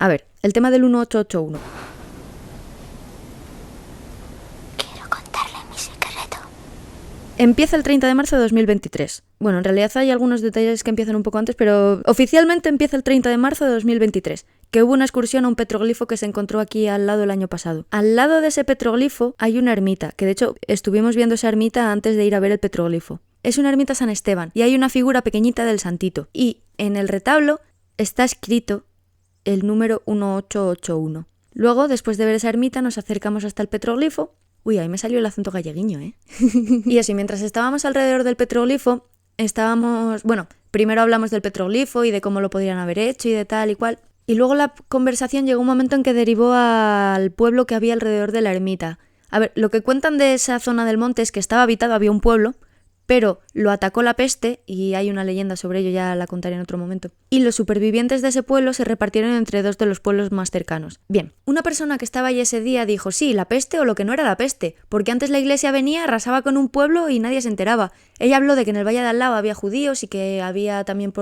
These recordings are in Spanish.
A ver, el tema del 1881. Quiero contarle mi secreto. Empieza el 30 de marzo de 2023. Bueno, en realidad hay algunos detalles que empiezan un poco antes, pero oficialmente empieza el 30 de marzo de 2023, que hubo una excursión a un petroglifo que se encontró aquí al lado el año pasado. Al lado de ese petroglifo hay una ermita, que de hecho estuvimos viendo esa ermita antes de ir a ver el petroglifo. Es una ermita San Esteban y hay una figura pequeñita del santito. Y en el retablo está escrito el número 1881. Luego, después de ver esa ermita, nos acercamos hasta el petroglifo. Uy, ahí me salió el acento galleguiño, ¿eh? Y así, mientras estábamos alrededor del petroglifo, primero hablamos del petroglifo y de cómo lo podrían haber hecho y de tal y cual. Y luego la conversación llegó un momento en que derivó al pueblo que había alrededor de la ermita. A ver, lo que cuentan de esa zona del monte es que estaba habitado, había un pueblo, pero lo atacó la peste, y hay una leyenda sobre ello, ya la contaré en otro momento. Y los supervivientes de ese pueblo se repartieron entre dos de los pueblos más cercanos. Bien, una persona que estaba allí ese día dijo, sí, la peste o lo que no era la peste, porque antes la iglesia venía, arrasaba con un pueblo y nadie se enteraba. Ella habló de que en el valle de al lado había judíos y que había también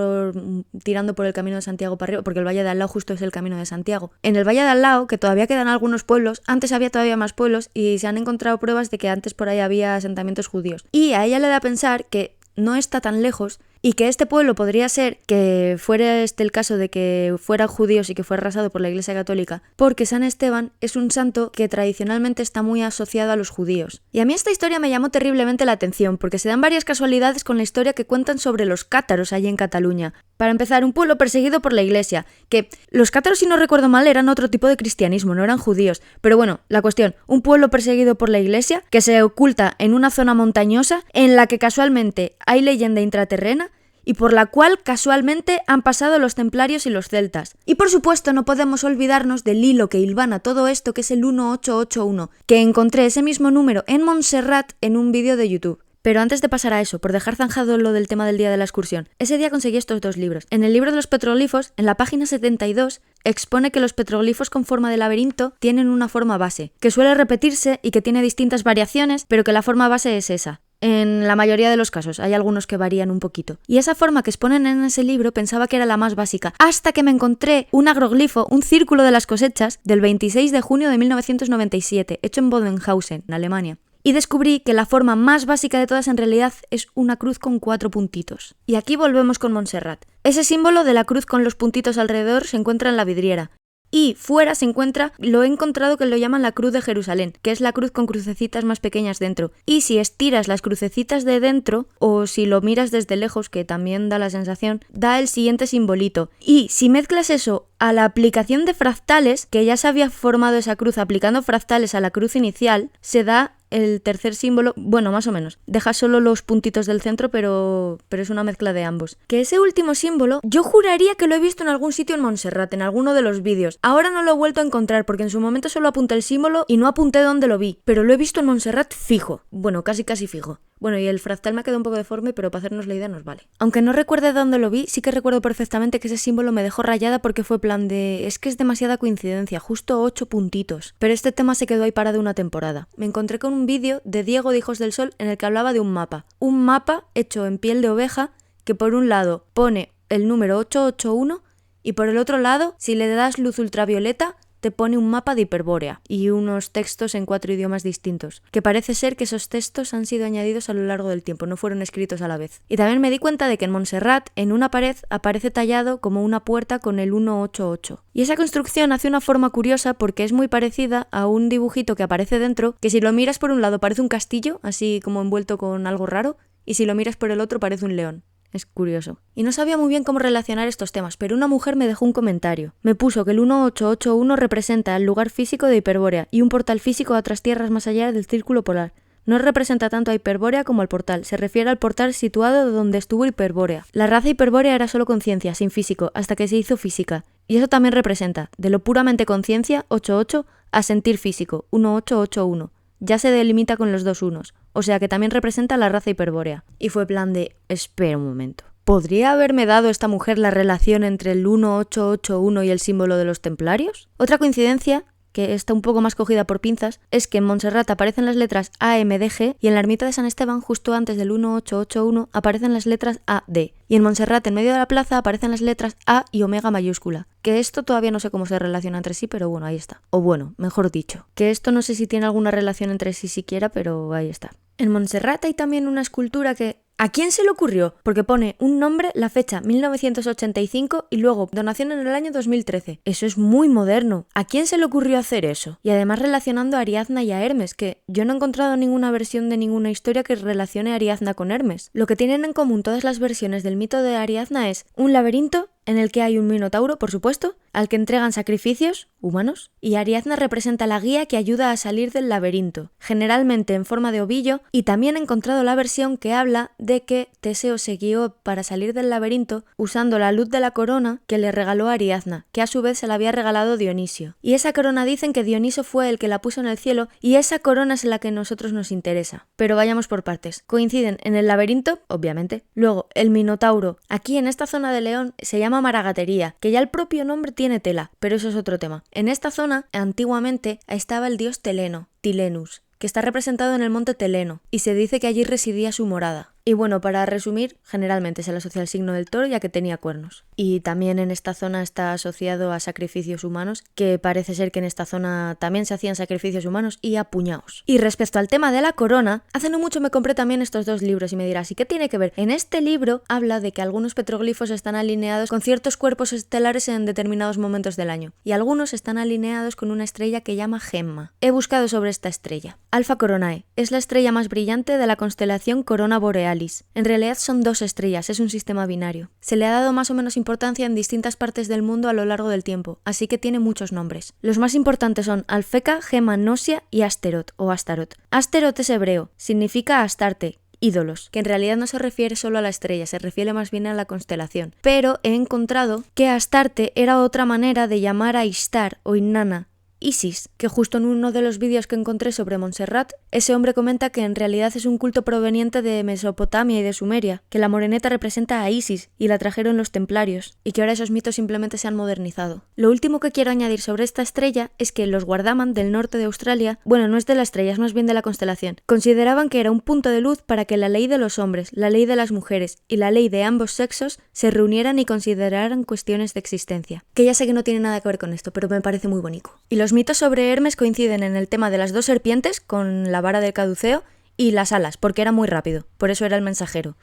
tirando por el camino de Santiago para arriba, porque el valle de al lado justo es el camino de Santiago. En el valle de al lado, que todavía quedan algunos pueblos, antes había todavía más pueblos y se han encontrado pruebas de que antes por ahí había asentamientos judíos. Y a ella le da a pensar que no está tan lejos y que este pueblo podría ser que fuera el caso de que fueran judíos y que fuera arrasado por la Iglesia Católica, porque San Esteban es un santo que tradicionalmente está muy asociado a los judíos. Y a mí esta historia me llamó terriblemente la atención, porque se dan varias casualidades con la historia que cuentan sobre los cátaros allí en Cataluña. Para empezar, un pueblo perseguido por la Iglesia, que los cátaros, si no recuerdo mal, eran otro tipo de cristianismo, no eran judíos. Pero bueno, la cuestión, un pueblo perseguido por la Iglesia, que se oculta en una zona montañosa, en la que casualmente hay leyenda intraterrena, y por la cual casualmente han pasado los templarios y los celtas. Y por supuesto no podemos olvidarnos del hilo que hilvana todo esto, que es el 1881, que encontré ese mismo número en Montserrat en un vídeo de YouTube. Pero antes de pasar a eso, por dejar zanjado lo del tema del día de la excursión, ese día conseguí estos dos libros. En el libro de los petroglifos, en la página 72, expone que los petroglifos con forma de laberinto tienen una forma base, que suele repetirse y que tiene distintas variaciones, pero que la forma base es esa. En la mayoría de los casos, hay algunos que varían un poquito. Y esa forma que exponen en ese libro pensaba que era la más básica, hasta que me encontré un agroglifo, un círculo de las cosechas, del 26 de junio de 1997, hecho en Bodenhausen, en Alemania. Y descubrí que la forma más básica de todas en realidad es una cruz con 4 puntitos. Y aquí volvemos con Montserrat. Ese símbolo de la cruz con los puntitos alrededor se encuentra en la vidriera. Y fuera se encuentra, lo he encontrado que lo llaman la cruz de Jerusalén, que es la cruz con crucecitas más pequeñas dentro. Y si estiras las crucecitas de dentro, o si lo miras desde lejos, que también da la sensación, da el siguiente simbolito. Y si mezclas eso a la aplicación de fractales, que ya se había formado esa cruz aplicando fractales a la cruz inicial, se da el tercer símbolo, bueno, más o menos. Deja solo los puntitos del centro, pero es una mezcla de ambos. Que ese último símbolo, yo juraría que lo he visto en algún sitio en Montserrat, en alguno de los vídeos. Ahora no lo he vuelto a encontrar, porque en su momento solo apunté el símbolo y no apunté dónde lo vi. Pero lo he visto en Montserrat fijo. Bueno, casi fijo. Bueno, y el fractal me ha quedado un poco deforme, pero para hacernos la idea nos vale. Aunque no recuerde dónde lo vi, sí que recuerdo perfectamente que ese símbolo me dejó rayada porque fue plan de... Es que es demasiada coincidencia, justo 8 puntitos. Pero este tema se quedó ahí parado una temporada. Me encontré con un vídeo de Diego de Hijos del Sol en el que hablaba de un mapa. Un mapa hecho en piel de oveja que por un lado pone el número 881 y por el otro lado, si le das luz ultravioleta, te pone un mapa de Hiperbórea y unos textos en 4 idiomas distintos, que parece ser que esos textos han sido añadidos a lo largo del tiempo, no fueron escritos a la vez. Y también me di cuenta de que en Montserrat, en una pared, aparece tallado como una puerta con el 188. Y esa construcción hace una forma curiosa porque es muy parecida a un dibujito que aparece dentro, que si lo miras por un lado parece un castillo, así como envuelto con algo raro, y si lo miras por el otro parece un león. Es curioso. Y no sabía muy bien cómo relacionar estos temas, pero una mujer me dejó un comentario. Me puso que el 1881 representa el lugar físico de Hiperbórea y un portal físico a otras tierras más allá del círculo polar. No representa tanto a Hiperbórea como al portal, se refiere al portal situado donde estuvo Hiperbórea. La raza Hiperbórea era solo conciencia, sin físico, hasta que se hizo física. Y eso también representa, de lo puramente conciencia, 88, a sentir físico, 1881. Ya se delimita con los dos unos, o sea que también representa la raza hiperbórea. Y fue plan de, espera un momento, ¿podría haberme dado esta mujer la relación entre el 1881 y el símbolo de los templarios? Otra coincidencia que está un poco más cogida por pinzas, es que en Montserrat aparecen las letras AMDG y en la ermita de San Esteban, justo antes del 1881, aparecen las letras AD. Y en Montserrat, en medio de la plaza, aparecen las letras A y omega mayúscula. Que esto todavía no sé cómo se relaciona entre sí, pero bueno, ahí está. O bueno, mejor dicho, que esto no sé si tiene alguna relación entre sí siquiera, pero ahí está. En Montserrat hay también una escultura que... ¿A quién se le ocurrió? Porque pone un nombre, la fecha 1985 y luego donación en el año 2013. Eso es muy moderno. ¿A quién se le ocurrió hacer eso? Y además relacionando a Ariadna y a Hermes, que yo no he encontrado ninguna versión de ninguna historia que relacione a Ariadna con Hermes. Lo que tienen en común todas las versiones del mito de Ariadna es un laberinto en el que hay un minotauro, por supuesto, al que entregan sacrificios humanos, y Ariadna representa la guía que ayuda a salir del laberinto, generalmente en forma de ovillo, y también he encontrado la versión que habla de que Teseo se guió para salir del laberinto usando la luz de la corona que le regaló Ariadna, que a su vez se la había regalado Dionisio. Y esa corona dicen que Dioniso fue el que la puso en el cielo, y esa corona es la que a nosotros nos interesa. Pero vayamos por partes. Coinciden en el laberinto, obviamente. Luego, el minotauro. Aquí en esta zona de León se llama Maragatería, que ya el propio nombre tiene tela, pero eso es otro tema. En esta zona, antiguamente, estaba el dios Teleno, Tilenus, que está representado en el monte Teleno, y se dice que allí residía su morada. Y bueno, para resumir, generalmente se le asocia al signo del toro ya que tenía cuernos. Y también en esta zona está asociado a sacrificios humanos, que parece ser que en esta zona también se hacían sacrificios humanos y a puñados. Y respecto al tema de la corona, hace no mucho me compré también estos dos libros y me dirás, ¿y qué tiene que ver? En este libro habla de que algunos petroglifos están alineados con ciertos cuerpos estelares en determinados momentos del año, y algunos están alineados con una estrella que llama Gemma. He buscado sobre esta estrella. Alpha Coronae es la estrella más brillante de la constelación Corona Borealis. En realidad son dos estrellas, es un sistema binario. Se le ha dado más o menos importancia en distintas partes del mundo a lo largo del tiempo, así que tiene muchos nombres. Los más importantes son Alfeca, Gemma, Gnosia y Asteroth o Astaroth. Asteroth es hebreo, significa Astarte, ídolos, que en realidad no se refiere solo a la estrella, se refiere más bien a la constelación. Pero he encontrado que Astarte era otra manera de llamar a Ishtar o Inanna, Isis, que justo en uno de los vídeos que encontré sobre Montserrat, ese hombre comenta que en realidad es un culto proveniente de Mesopotamia y de Sumeria, que la moreneta representa a Isis y la trajeron los templarios, y que ahora esos mitos simplemente se han modernizado. Lo último que quiero añadir sobre esta estrella es que los Guardaman del norte de Australia, bueno, no es de la estrella, es más bien de la constelación, consideraban que era un punto de luz para que la ley de los hombres, la ley de las mujeres y la ley de ambos sexos se reunieran y consideraran cuestiones de existencia. Que ya sé que no tiene nada que ver con esto, pero me parece muy bonito. Y los mitos sobre Hermes coinciden en el tema de las dos serpientes, con la vara del caduceo, y las alas, porque era muy rápido, por eso era el mensajero.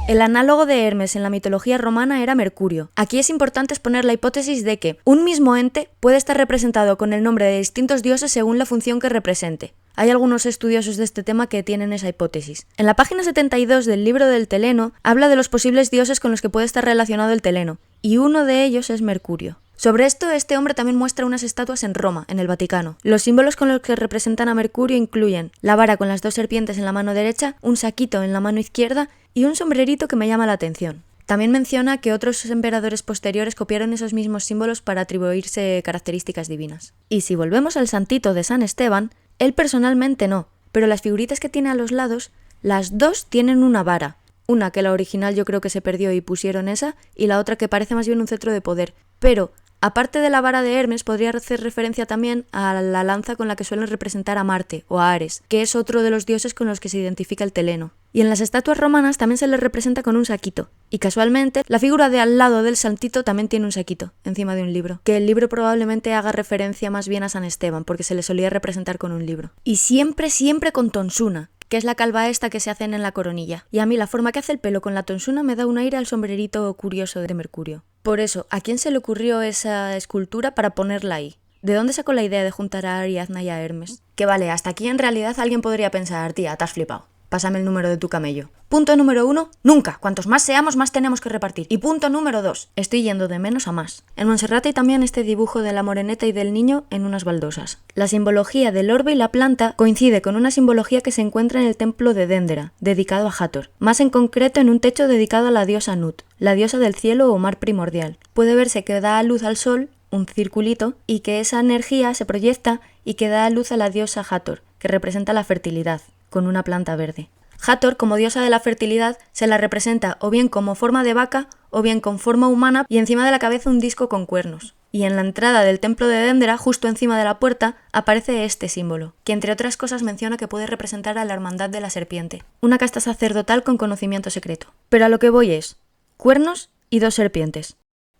El análogo de Hermes en la mitología romana era Mercurio. Aquí es importante exponer la hipótesis de que un mismo ente puede estar representado con el nombre de distintos dioses según la función que represente. Hay algunos estudiosos de este tema que tienen esa hipótesis. En la página 72 del libro del Teleno habla de los posibles dioses con los que puede estar relacionado el Teleno, y uno de ellos es Mercurio. Sobre esto, este hombre también muestra unas estatuas en Roma, en el Vaticano. Los símbolos con los que representan a Mercurio incluyen la vara con las dos serpientes en la mano derecha, un saquito en la mano izquierda y un sombrerito que me llama la atención. También menciona que otros emperadores posteriores copiaron esos mismos símbolos para atribuirse características divinas. Y si volvemos al santito de San Esteban, él personalmente no, pero las figuritas que tiene a los lados, las dos tienen una vara. Una que la original yo creo que se perdió y pusieron esa, y la otra que parece más bien un cetro de poder. Pero, aparte de la vara de Hermes, podría hacer referencia también a la lanza con la que suelen representar a Marte, o a Ares, que es otro de los dioses con los que se identifica el Teleno. Y en las estatuas romanas también se les representa con un saquito. Y casualmente, la figura de al lado del santito también tiene un saquito, encima de un libro. Que el libro probablemente haga referencia más bien a San Esteban, porque se le solía representar con un libro. Y siempre con tonsuna, que es la calva esta que se hacen en la coronilla. Y a mí la forma que hace el pelo con la tonsuna me da un aire al sombrerito curioso de Mercurio. Por eso, ¿a quién se le ocurrió esa escultura para ponerla ahí? ¿De dónde sacó la idea de juntar a Ariadna y a Hermes? Que vale, hasta aquí en realidad alguien podría pensar, tía, te has flipado. Pásame el número de tu camello. Punto número 1, nunca. Cuantos más seamos, más tenemos que repartir. Y punto número 2, estoy yendo de menos a más. En Montserrat hay también este dibujo de la moreneta y del niño en unas baldosas. La simbología del orbe y la planta coincide con una simbología que se encuentra en el templo de Déndera, dedicado a Hathor. Más en concreto en un techo dedicado a la diosa Nut, la diosa del cielo o mar primordial. Puede verse que da a luz al sol, un circulito, y que esa energía se proyecta y que da a luz a la diosa Hathor, que representa la fertilidad, con una planta verde. Hathor, como diosa de la fertilidad, se la representa o bien como forma de vaca o bien con forma humana y encima de la cabeza un disco con cuernos. Y en la entrada del templo de Dendera, justo encima de la puerta, aparece este símbolo, que entre otras cosas menciona que puede representar a la hermandad de la serpiente, una casta sacerdotal con conocimiento secreto. Pero a lo que voy es, cuernos y 2 serpientes,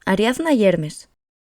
Ariadna y Hermes.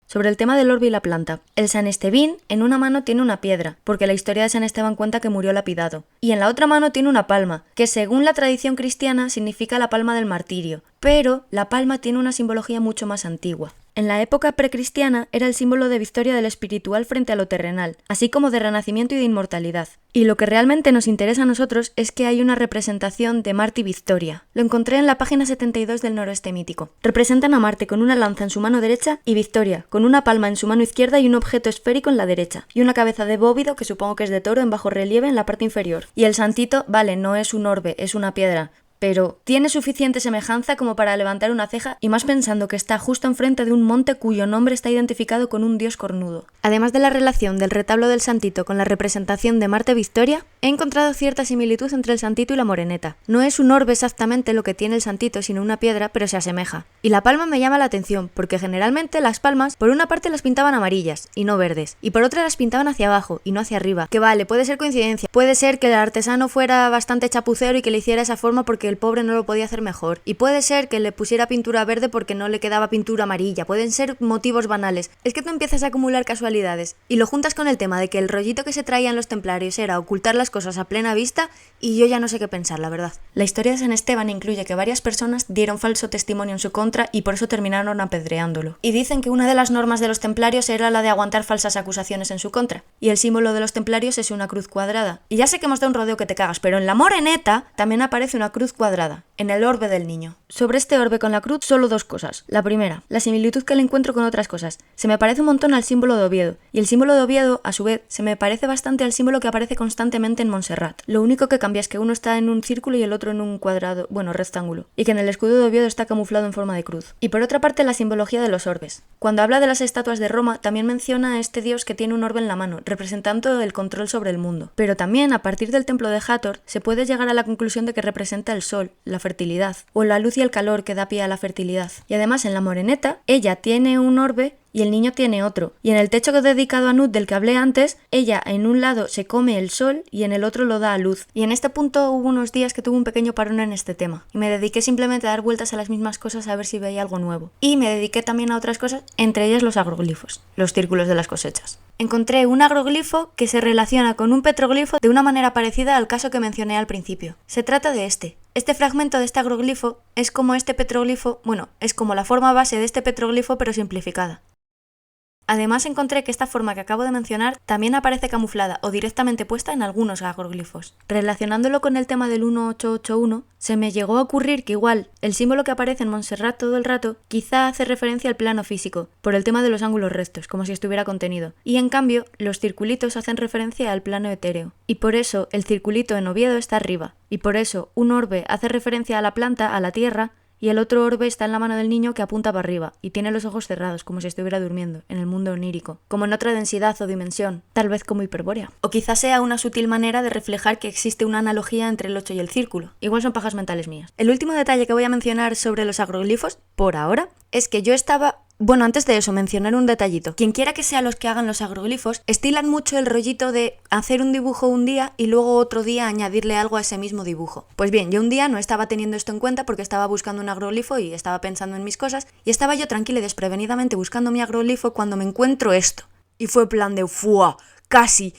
Sobre el tema del orbe y la planta, el San Estevín en una mano tiene una piedra, porque la historia de San Esteban cuenta que murió lapidado, y en la otra mano tiene una palma, que según la tradición cristiana significa la palma del martirio, pero la palma tiene una simbología mucho más antigua. En la época precristiana era el símbolo de victoria del espiritual frente a lo terrenal, así como de renacimiento y de inmortalidad. Y lo que realmente nos interesa a nosotros es que hay una representación de Marte y Victoria. Lo encontré en la página 72 del Noroeste Mítico. Representan a Marte con una lanza en su mano derecha y Victoria con una palma en su mano izquierda y un objeto esférico en la derecha, y una cabeza de bóvido, que supongo que es de toro, en bajo relieve en la parte inferior. Y el santito, vale, no es un orbe, es una piedra, pero tiene suficiente semejanza como para levantar una ceja, y más pensando que está justo enfrente de un monte cuyo nombre está identificado con un dios cornudo. Además de la relación del retablo del santito con la representación de Marte Victoria, he encontrado cierta similitud entre el santito y la moreneta. No es un orbe exactamente lo que tiene el santito, sino una piedra, pero se asemeja. Y la palma me llama la atención, porque generalmente las palmas, por una parte las pintaban amarillas, y no verdes, y por otra las pintaban hacia abajo, y no hacia arriba. Que vale, puede ser coincidencia, puede ser que el artesano fuera bastante chapucero y que le hiciera esa forma porque el pobre no lo podía hacer mejor, y puede ser que le pusiera pintura verde porque no le quedaba pintura amarilla, pueden ser motivos banales. Es que tú empiezas a acumular casualidades, y lo juntas con el tema de que el rollito que se traían los templarios era ocultar las cosas a plena vista, y yo ya no sé qué pensar, la verdad. La historia de San Esteban incluye que varias personas dieron falso testimonio en su contra y por eso terminaron apedreándolo. Y dicen que una de las normas de los templarios era la de aguantar falsas acusaciones en su contra, y el símbolo de los templarios es una cruz cuadrada. Y ya sé que hemos dado un rodeo que te cagas, pero en la moreneta también aparece una cruz cuadrada, en el orbe del niño. Sobre este orbe con la cruz solo 2 cosas. La primera, la similitud que le encuentro con otras cosas. Se me parece un montón al símbolo de Oviedo, y el símbolo de Oviedo, a su vez, se me parece bastante al símbolo que aparece constantemente en Montserrat. Lo único que cambia es que uno está en un círculo y el otro en un cuadrado, bueno, rectángulo, y que en el escudo de Oviedo está camuflado en forma de cruz. Y por otra parte, la simbología de los orbes. Cuando habla de las estatuas de Roma, también menciona a este dios que tiene un orbe en la mano, representando el control sobre el mundo. Pero también, a partir del templo de Hathor, se puede llegar a la conclusión de que representa el sol, la fertilidad, o la luz y el calor que da pie a la fertilidad. Y además, en la moreneta, ella tiene un orbe y el niño tiene otro. Y en el techo dedicado a Nut del que hablé antes, ella en un lado se come el sol y en el otro lo da a luz. Y en este punto hubo unos días que tuve un pequeño parón en este tema, y me dediqué simplemente a dar vueltas a las mismas cosas a ver si veía algo nuevo. Y me dediqué también a otras cosas, entre ellas los agroglifos, los círculos de las cosechas. Encontré un agroglifo que se relaciona con un petroglifo de una manera parecida al caso que mencioné al principio. Se trata de este. Este fragmento de este agroglifo es como este petroglifo, bueno, es como la forma base de este petroglifo pero simplificada. Además encontré que esta forma que acabo de mencionar también aparece camuflada o directamente puesta en algunos agroglifos. Relacionándolo con el tema del 1881, se me llegó a ocurrir que igual el símbolo que aparece en Montserrat todo el rato quizá hace referencia al plano físico, por el tema de los ángulos rectos, como si estuviera contenido, y en cambio los circulitos hacen referencia al plano etéreo. Y por eso el circulito en Oviedo está arriba, y por eso un orbe hace referencia a la planta, a la tierra, y el otro orbe está en la mano del niño que apunta para arriba y tiene los ojos cerrados como si estuviera durmiendo, en el mundo onírico, como en otra densidad o dimensión, tal vez como hiperbórea. O quizás sea una sutil manera de reflejar que existe una analogía entre el 8 y el círculo. Igual son pajas mentales mías. El último detalle que voy a mencionar sobre los agroglifos, por ahora, es que yo estaba... Bueno, antes de eso, mencionar un detallito. Quien quiera que sea los que hagan los agroglifos, estilan mucho el rollito de hacer un dibujo un día y luego otro día añadirle algo a ese mismo dibujo. Pues bien, yo un día no estaba teniendo esto en cuenta porque estaba buscando un agroglifo y estaba pensando en mis cosas, y estaba yo tranquila y desprevenidamente buscando mi agroglifo cuando me encuentro esto. Y fue plan de ¡fua! ¡Casi!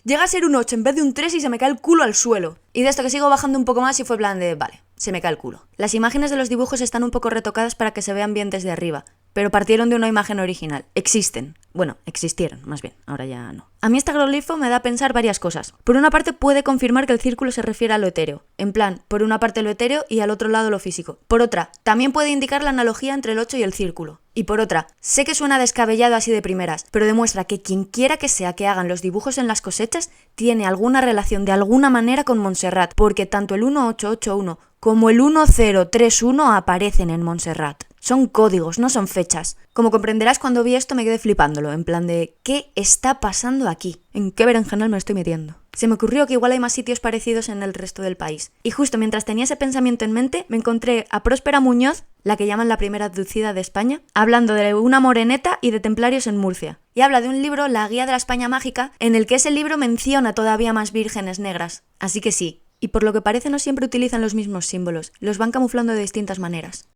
Llega a ser un 8 en vez de un 3 y se me cae el culo al suelo. Y de esto que sigo bajando un poco más y fue plan de... vale, se me cae el culo. Las imágenes de los dibujos están un poco retocadas para que se vean bien desde arriba, pero partieron de una imagen original. Existen. Bueno, existieron, más bien. Ahora ya no. A mí este agroglifo me da a pensar varias cosas. Por una parte puede confirmar que el círculo se refiere a lo etéreo. En plan, por una parte lo etéreo y al otro lado lo físico. Por otra, también puede indicar la analogía entre el 8 y el círculo. Y por otra, sé que suena descabellado así de primeras, pero demuestra que quien quiera que sea que hagan los dibujos en las cosechas tiene alguna relación de alguna manera con Montserrat, porque tanto el 1881 como el 1031 aparecen en Montserrat. Son códigos, no son fechas. Como comprenderás, cuando vi esto me quedé flipándolo, en plan de ¿qué está pasando aquí? ¿En qué berenjenal me estoy metiendo? Se me ocurrió que igual hay más sitios parecidos en el resto del país. Y justo mientras tenía ese pensamiento en mente, me encontré a Próspera Muñoz, la que llaman la primera abducida de España, hablando de una moreneta y de templarios en Murcia. Y habla de un libro, La Guía de la España Mágica, en el que ese libro menciona todavía más vírgenes negras. Así que sí. Y por lo que parece no siempre utilizan los mismos símbolos, los van camuflando de distintas maneras.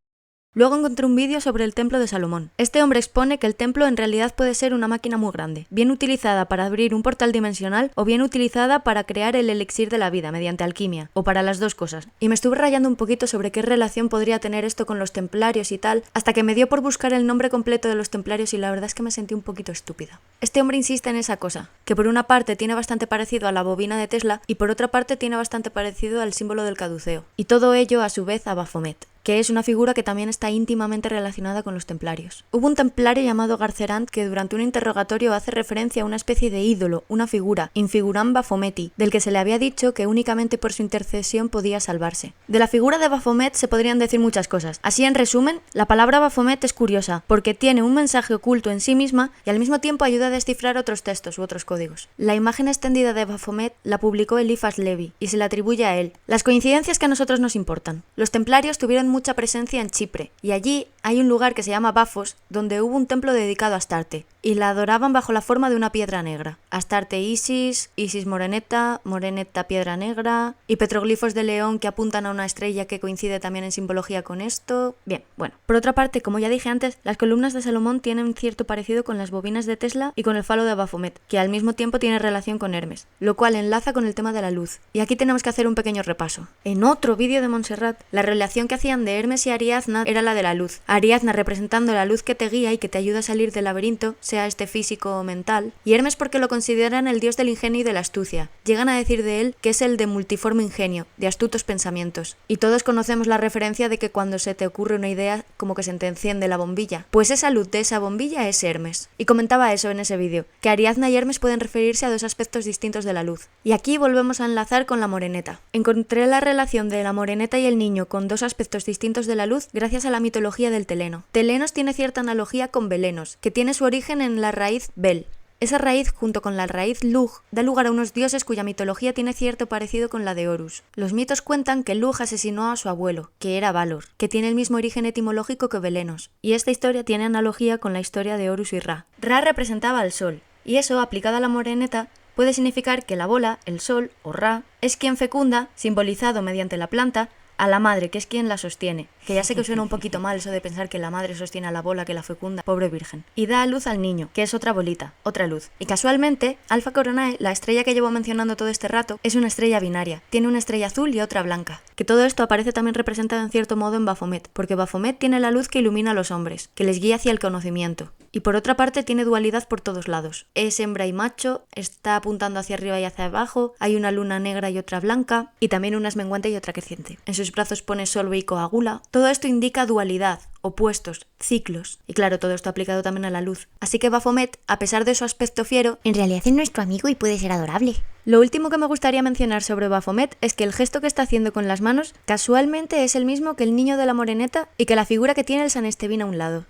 Luego encontré un vídeo sobre el templo de Salomón. Este hombre expone que el templo en realidad puede ser una máquina muy grande, bien utilizada para abrir un portal dimensional o bien utilizada para crear el elixir de la vida mediante alquimia, o para las dos cosas. Y me estuve rayando un poquito sobre qué relación podría tener esto con los templarios y tal, hasta que me dio por buscar el nombre completo de los templarios y la verdad es que me sentí un poquito estúpida. Este hombre insiste en esa cosa, que por una parte tiene bastante parecido a la bobina de Tesla y por otra parte tiene bastante parecido al símbolo del caduceo. Y todo ello a su vez a Baphomet, que es una figura que también está íntimamente relacionada con los templarios. Hubo un templario llamado Garcerant que durante un interrogatorio hace referencia a una especie de ídolo, una figura, Infiguram Baphometi, del que se le había dicho que únicamente por su intercesión podía salvarse. De la figura de Baphomet se podrían decir muchas cosas. Así en resumen, la palabra Baphomet es curiosa, porque tiene un mensaje oculto en sí misma y al mismo tiempo ayuda a descifrar otros textos u otros códigos. La imagen extendida de Baphomet la publicó Eliphas Levi y se le atribuye a él. Las coincidencias que a nosotros nos importan. Los templarios tuvieron mucha presencia en Chipre, y allí hay un lugar que se llama Bafos, donde hubo un templo dedicado a Astarte, y la adoraban bajo la forma de una piedra negra. Astarte Isis, Isis Moreneta, Moreneta Piedra Negra, y petroglifos de león que apuntan a una estrella que coincide también en simbología con esto. Bien, bueno. Por otra parte, como ya dije antes, las columnas de Salomón tienen cierto parecido con las bobinas de Tesla y con el falo de Baphomet, que al mismo tiempo tiene relación con Hermes, lo cual enlaza con el tema de la luz. Y aquí tenemos que hacer un pequeño repaso. En otro vídeo de Montserrat, la relación que hacían de Hermes y Ariadna era la de la luz. Ariadna representando la luz que te guía y que te ayuda a salir del laberinto, sea este físico o mental, y Hermes porque lo consideran el dios del ingenio y de la astucia. Llegan a decir de él que es el de multiforme ingenio, de astutos pensamientos. Y todos conocemos la referencia de que cuando se te ocurre una idea, como que se te enciende la bombilla. Pues esa luz de esa bombilla es Hermes. Y comentaba eso en ese vídeo, que Ariadna y Hermes pueden referirse a dos aspectos distintos de la luz. Y aquí volvemos a enlazar con la moreneta. Encontré la relación de la moreneta y el niño con dos aspectos distintos de la luz gracias a la mitología del Teleno. Telenos tiene cierta analogía con Belenos, que tiene su origen en la raíz Bel. Esa raíz, junto con la raíz Lug, da lugar a unos dioses cuya mitología tiene cierto parecido con la de Horus. Los mitos cuentan que Lug asesinó a su abuelo, que era Valor, que tiene el mismo origen etimológico que Belenos, y esta historia tiene analogía con la historia de Horus y Ra. Ra representaba al sol, y eso, aplicado a la moreneta, puede significar que la bola, el sol, o Ra, es quien fecunda, simbolizado mediante la planta, a la madre, que es quien la sostiene. Que ya sé que suena un poquito mal eso de pensar que la madre sostiene a la bola que la fecunda, pobre virgen. Y da a luz al niño, que es otra bolita, otra luz. Y casualmente, Alpha Coronae, la estrella que llevo mencionando todo este rato, es una estrella binaria. Tiene una estrella azul y otra blanca. Que todo esto aparece también representado en cierto modo en Baphomet, porque Baphomet tiene la luz que ilumina a los hombres, que les guía hacia el conocimiento. Y por otra parte tiene dualidad por todos lados. Es hembra y macho, está apuntando hacia arriba y hacia abajo, hay una luna negra y otra blanca, y también una es menguante y otra creciente. En sus brazos pone sol y coagula. Todo esto indica dualidad, opuestos, ciclos. Y claro, todo esto aplicado también a la luz. Así que Baphomet, a pesar de su aspecto fiero, En realidad es nuestro amigo y puede ser adorable. Lo último que me gustaría mencionar sobre Baphomet es que el gesto que está haciendo con las manos casualmente es el mismo que el niño de la moreneta y que la figura que tiene el San Estevín a un lado.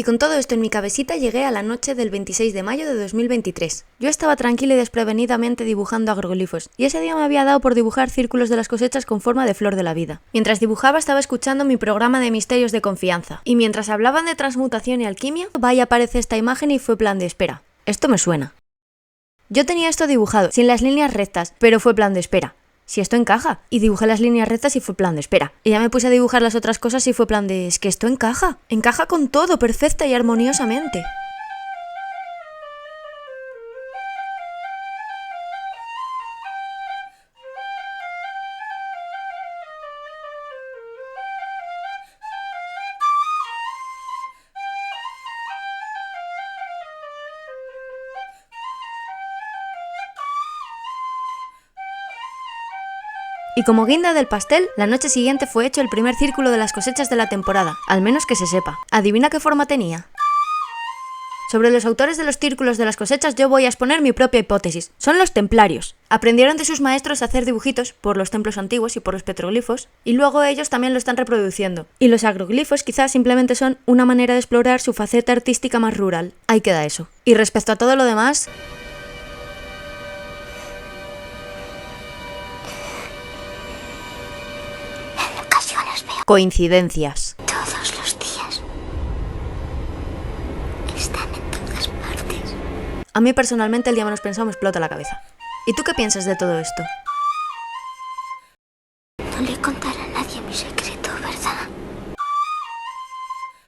Y con todo esto en mi cabecita llegué a la noche del 26 de mayo de 2023. Yo estaba tranquila y desprevenidamente dibujando agroglifos, y ese día me había dado por dibujar círculos de las cosechas con forma de flor de la vida. Mientras dibujaba estaba escuchando mi programa de misterios de confianza, y mientras hablaban de transmutación y alquimia, vaya aparece esta imagen y fue plan de espera. Esto me suena. Yo tenía esto dibujado, sin las líneas rectas, pero fue plan de espera. Si esto encaja. Y dibujé las líneas rectas y fue plan de espera. Y ya me puse a dibujar las otras cosas y fue plan de es que esto encaja. Encaja con todo, perfecta y armoniosamente. Y como guinda del pastel, la noche siguiente fue hecho el primer círculo de las cosechas de la temporada, al menos que se sepa. ¿Adivina qué forma tenía? Sobre los autores de los círculos de las cosechas yo voy a exponer mi propia hipótesis. Son los templarios. Aprendieron de sus maestros a hacer dibujitos por los templos antiguos y por los petroglifos, y luego ellos también lo están reproduciendo. Y los agroglifos quizás simplemente son una manera de explorar su faceta artística más rural. Ahí queda eso. Y respecto a todo lo demás... En ocasiones veo coincidencias. todos los días. Están en todas partes. A mí personalmente el día menos pensado me explota la cabeza. ¿Y tú qué piensas de todo esto?